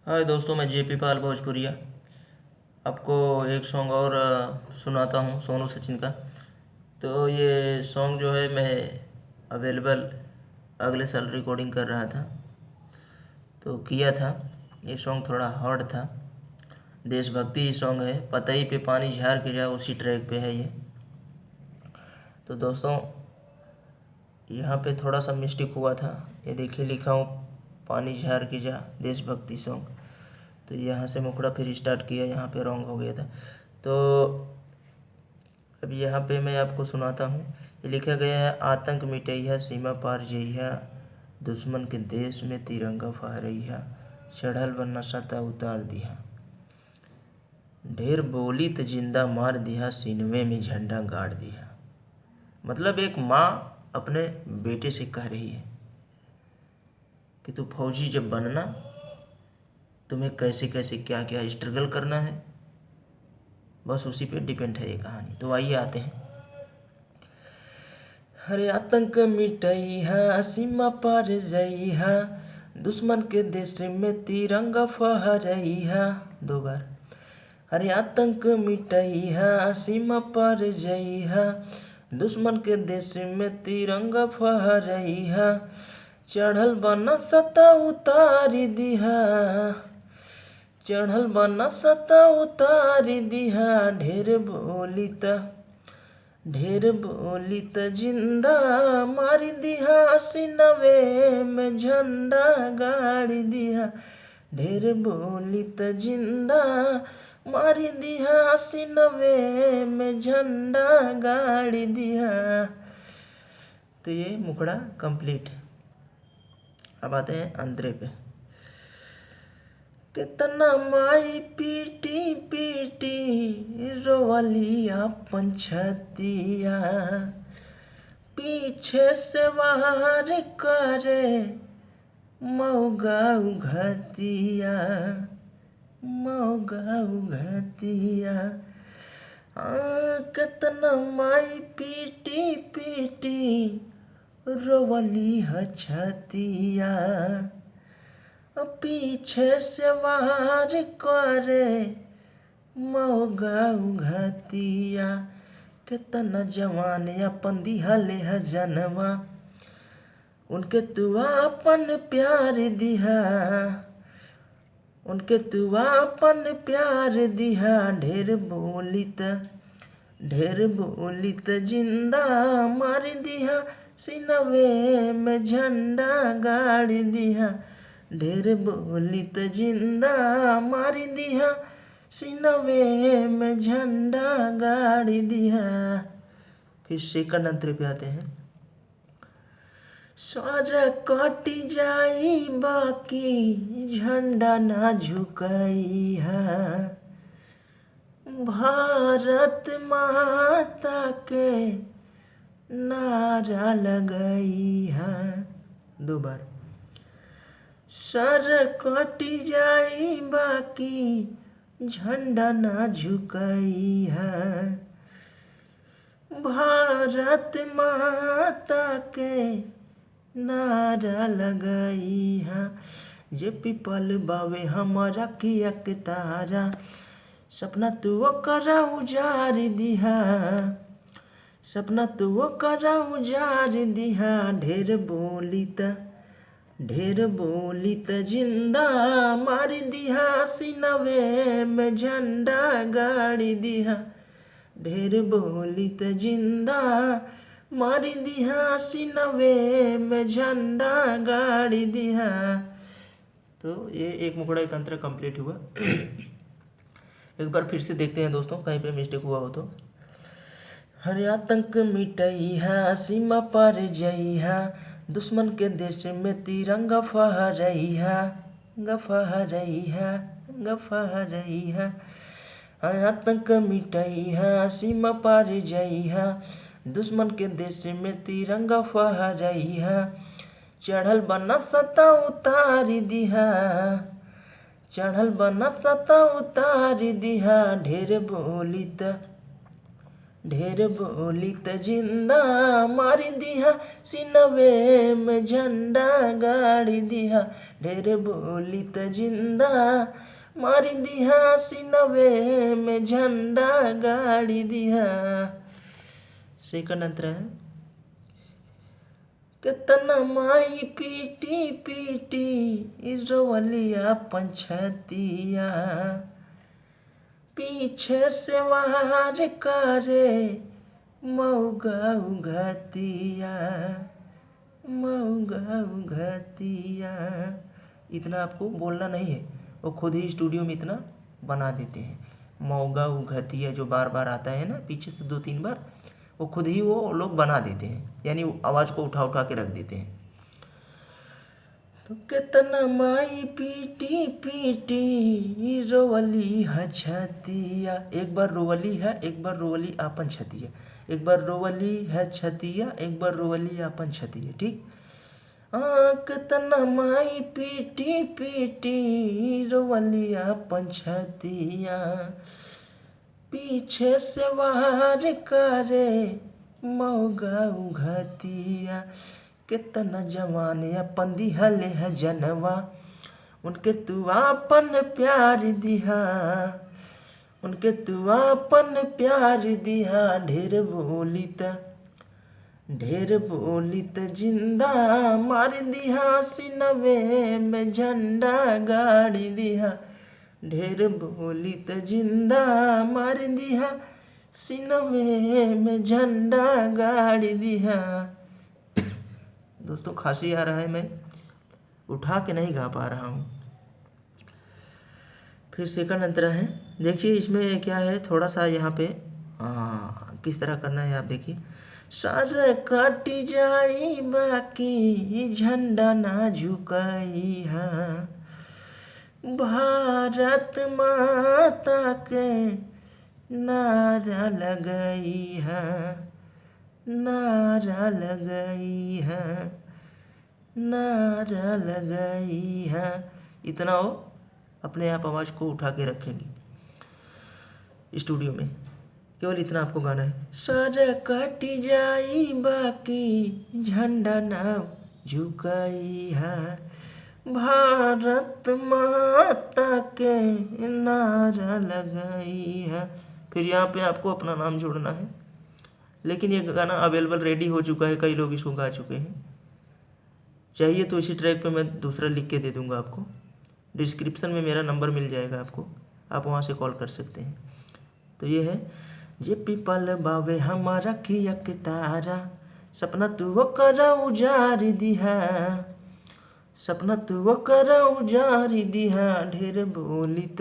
हाय दोस्तों, मैं जेपी पाल भोजपुरिया आपको एक सॉन्ग और सुनाता हूँ सोनू सचिन का। तो ये सॉन्ग जो है मैं अवेलेबल अगले साल रिकॉर्डिंग कर रहा था तो किया था। ये सॉन्ग थोड़ा हार्ड था, देशभक्ति सॉन्ग है। पतई पे पानी झार के जा, उसी ट्रैक पे है ये। तो दोस्तों यहाँ पे थोड़ा सा मिस्टेक हुआ था। ये देखिए, लिखा हूँ पानी झार के जा, देशभक्ति सॉन्ग। तो यहाँ से मुखड़ा फिर स्टार्ट किया, यहाँ पे रॉन्ग हो गया था। तो अब यहाँ पे मैं आपको सुनाता हूँ। ये लिखा गया है, आतंक मिटैया सीमा पार जइहा, दुश्मन के देश में तिरंगा फहरइहा, चढ़ल बन्ना सता उतार दिहा, ढेर बोली त जिंदा मार दिहा, सीनवे में झंडा गाड़ दिहा। मतलब एक माँ अपने बेटे से कह रही है कि तू फौजी जब बनना, तुम्हें कैसे कैसे क्या क्या स्ट्रगल करना है। बस उसी पे डिपेंड है ये कहानी। तो आइए आते हैं। हरे आतंक मिटैहा सीमा पार जइहा, दुश्मन के देश में तिरंगा फहरइहा। दो बार। हरे आतंक मिटैहा सीमा पार जइहा, दुश्मन के देश में तिरंगा फहरइहा, चढ़ल बना सता उतारी दिहा, चढ़ल बना सता उतारी दिहा, ढेर बोली त जिंदा मारी दिहा, सीनवे में झंडा गाड़ी दिहा, ढेर बोली त जिंदा मारी दिहा, सीनवे में झंडा गाड़ी दिहा। तो ये मुखड़ा कंप्लीट है। अब आते हैं अंतरे पे। कितना माई पीटी पीटी रोवली अपन छतिया, पीछे से वार करे मौगा उघतिया, मौगा उघतिया। कितना माई पीटी पीटी रोवली ह छतिया, पीछे से वार करे मौगा उघतिया। कितना जवान अपन दिहले है जनवा, उनके तू अपन प्यार दिहा, उनके तू अपन प्यार दिहा, ढेर बोली त जिंदा मार दिहा, सीनवे में झंडा गाड़ दिहा, ढेर बोली त जिंदा मार दिहा, सीनवे में झंडा गाड़ दिहा। फिर सेकंड अंतरे पे आते हैं। स्वर कटी जाई बाकी झंडा ना झुकइहा, भारत माता के नारा लगइहा। दो बार। सर कटी जाई बाकी झंडा ना झुकइहा, भारत माता के नारा लगइहा। ये पीपल बावे हमारा किया के तारा, सपना तू करा उजार दिहा, सपना तू करा उजार दिहा, ढेर बोली त जिंदा मार दिहा, सीनवे में झंडा गाड़ी दिहा, ढेर बोली त जिंदा मार दिहा, सीनवे में झंडा गाड़ी दिहा। तो ये एक मुखड़ा एक अंतरा कंप्लीट हुआ। एक बार फिर से देखते हैं दोस्तों, कहीं पे मिस्टेक हुआ हो तो। हरे आतंक मिटैहा सीमा पार जइहा, दुश्मन के देश में तिरंगा फहरइहा, गफहरइहा, गफहरइहा। आतंक मिटैहा सीमा पार जइहा, दुश्मन के देश में तिरंगा फहरइहा, चढ़ल बना सता उतारी दिहा, चढ़ल बना सता उतारी दिहा, ढेर बोली ढेर बोली त जिंदा मारी दिहा, सिनवे में झंडा गाड़ी दिहा। ढेर बोली त जिंदा मारी दिहा, सिनवे में झंडा गाड़ी दिहा। सेकंड अंतर है, कितना माई पीटी पीटी इजवलिया पंछतिया, पीछे से वार करे मऊगा उघतिया, मऊगा उघतिया। इतना आपको बोलना नहीं है, वो खुद ही स्टूडियो में इतना बना देते हैं। मऊगा उघतिया जो बार बार आता है ना पीछे से 2-3 बार, वो खुद ही वो लोग बना देते हैं, यानी आवाज़ को उठा उठा के रख देते हैं। तो कितना माई पीटी पीटी रोवली है छतिया, एक बार रोवली है, एक बार रोवली आपन छतिया, एक बार रोवली है छतिया, एक बार रोवली आपन छतिया। ठीक, कितना माई पीटी पीटी रोवली आपन छतिया, पीछे से वार करे मऊगा उघतिया। कितना जवान अपन दिहले है जनवा, उनके तू आपन प्यार दिहा, उनके तू आपन प्यार दिहा। ढेर बोली त जिंदा मार दिहा, सिनवे में झंडा गाड़ी दिहा। ढेर बोली त जिंदा मार दिहा, सिनवे में झंडा गाड़ी दिहा। दोस्तों खांसी आ रहा है, मैं उठा के नहीं गा पा रहा हूँ। फिर सेकंड अंतरा है, देखिए इसमें क्या है, थोड़ा सा यहाँ पे किस तरह करना है आप देखिए। साजा काटी जाई बाकी झंडा ना झुकाई है, भारत माता के नारा लगाई है, नारा लगाई है, नारा लगाई है। इतना वो अपने आप आवाज़ को उठा के रखेंगे स्टूडियो में, केवल इतना आपको गाना है। सारा काटी जाई बाकी झंडा ना झुकाई है, भारत माता के नारा लगाई है। फिर यहाँ पे आपको अपना नाम जोड़ना है, लेकिन ये गाना अवेलेबल रेडी हो चुका है, कई लोग इसको गा चुके हैं। चाहिए तो इसी ट्रैक पे मैं दूसरा लिख के दे दूंगा आपको, डिस्क्रिप्शन में मेरा नंबर मिल जाएगा आपको, आप वहाँ से कॉल कर सकते हैं। तो ये है, जे पीपल बावे हमारा खिया के तारा, सपना तू वो कर उजारी दिहा, सपना तू वो कर उजारी दिहा। ढेर बोली